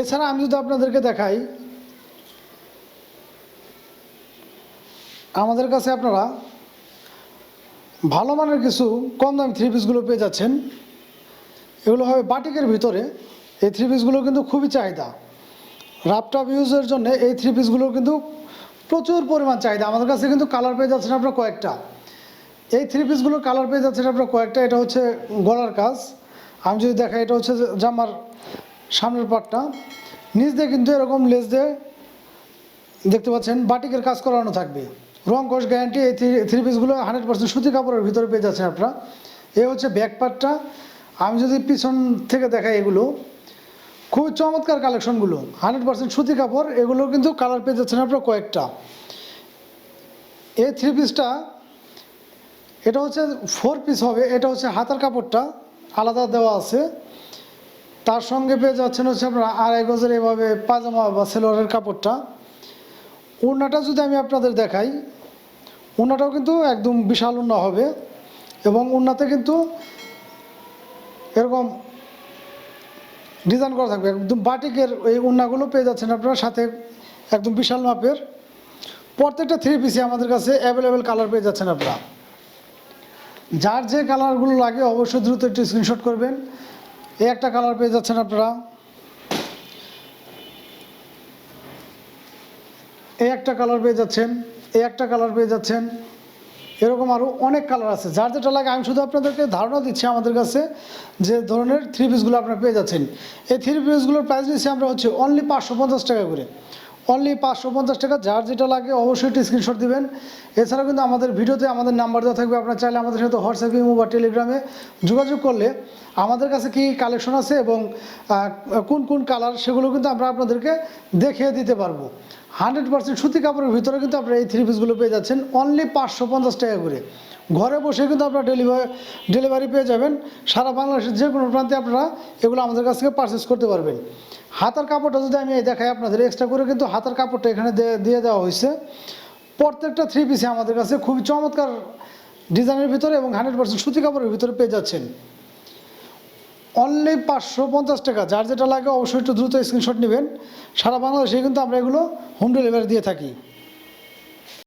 এছাড়া আমি যদি আপনাদেরকে দেখাই, আমাদের কাছে আপনারা ভালো মানের কিছু কম দামি থ্রি পিসগুলো পেয়ে যাচ্ছেন। এগুলো হবে বাটিকের ভিতরে। এই থ্রি পিসগুলো কিন্তু খুবই চাহিদা। রাফটাপ ইউজের জন্য এই থ্রি পিসগুলোর কিন্তু প্রচুর পরিমাণ চাহিদা। আমাদের কাছে কিন্তু কালার পেয়ে যাচ্ছেন আপনারা কয়েকটা। এই থ্রি পিসগুলোর কালার পেয়ে যাচ্ছেন আপনারা কয়েকটা। এটা হচ্ছে গলার কাজ। আমি যদি দেখাই, এটা হচ্ছে জামার সামনের পাটটা, নিচ দিয়ে কিন্তু এরকম লেস দিয়ে দেখতে পাচ্ছেন বাটিকের কাজ করানো থাকবে। রং কস গ্যারান্টি। এই থ্রি পিসগুলো 100% সুতি কাপড়ের ভিতরে পেয়ে যাচ্ছেন আপনারা। এই হচ্ছে ব্যাক পার্টটা। আমি যদি পিছন থেকে দেখাই, এগুলো খুবই চমৎকার কালেকশনগুলো, 100% সুতি কাপড়। এগুলো কিন্তু কালার পেয়ে যাচ্ছেন আপনারা কয়েকটা। এই থ্রি পিসটা এটা হচ্ছে 4 পিস হবে। এটা হচ্ছে হাতার কাপড়টা আলাদা দেওয়া আছে। তার সঙ্গে পেয়ে যাচ্ছেন হচ্ছে আপনারা 2.5 গজের এভাবে পাজামা বা সেলোয়ারের কাপড়টা। ওড়নাটা যদি আমি আপনাদের দেখাই, ওড়নাটাও কিন্তু একদম বিশাল ওড়না হবে এবং ওড়নাতে কিন্তু এরকম ডিজাইন করা থাকবে। একদম বাটিকের এই ওড়নাগুলো পেয়ে যাচ্ছেন আপনারা, সাথে একদম বিশাল মাপের। প্রত্যেকটা থ্রি পিসে আমাদের কাছে অ্যাভেলেবেল কালার পেয়ে যাচ্ছেন আপনারা। যার যে কালারগুলো লাগে অবশ্যই দ্রুত একটু স্ক্রিনশট করবেন। এই একটা কালার পেয়ে যাচ্ছেন আপনারা, এই একটা কালার পেয়ে যাচ্ছেন, এই একটা কালার পেয়ে যাচ্ছেন। এরকম আরও অনেক কালার আছে। যার যেটা লাগে আমি শুধু আপনাদেরকে ধারণা দিচ্ছি আমাদের কাছে যে ধরনের থ্রি পিসগুলো আপনারা পেয়ে যাচ্ছেন। এই থ্রি পিসগুলোর প্রাইস নিচ্ছি আমরা হচ্ছে অনলি 550 টাকা করে। অনলি 550 টাকা। যার যেটা লাগে অবশ্যই একটি স্ক্রিনশট দিবেন। এছাড়াও কিন্তু আমাদের ভিডিওতে আমাদের নাম্বার দেওয়া থাকবে। আপনারা চাইলে আমাদের সাথে হোয়াটসঅ্যাপ, ইমো বা টেলিগ্রামে যোগাযোগ করলে আমাদের কাছে কী কালেকশন আছে এবং কোন কোন কালার সেগুলো কিন্তু আমরা আপনাদেরকে দেখিয়ে দিতে পারবো। 100% সুতি কাপড়ের ভিতরে কিন্তু আপনারা এই থ্রি পিসগুলো পেয়ে যাচ্ছেন অনলি 550 টাকা করে। ঘরে বসে কিন্তু আপনারা ডেলিভারি পেয়ে যাবেন। সারা বাংলাদেশের যে কোনো প্রান্তে আপনারা এগুলো আমাদের কাছ থেকে পারচেস করতে পারবেন। হাতার কাপড়টা যদি আমি দেখাই আপনাদের, এক্সট্রা করে কিন্তু হাতার কাপড়টা এখানে দিয়ে দেওয়া হয়েছে। প্রত্যেকটা থ্রি পিসে আমাদের কাছে খুবই চমৎকার ডিজাইনের ভিতরে এবং 100% সুতি কাপড়ের ভিতরে পেয়ে যাচ্ছেন অনলি 550 টাকা। যার যেটা লাগে অবশ্যই একটু দ্রুত স্ক্রিনশট নেবেন। সারা বাংলাদেশে কিন্তু আমরা এগুলো হোম ডেলিভারি দিয়ে থাকি।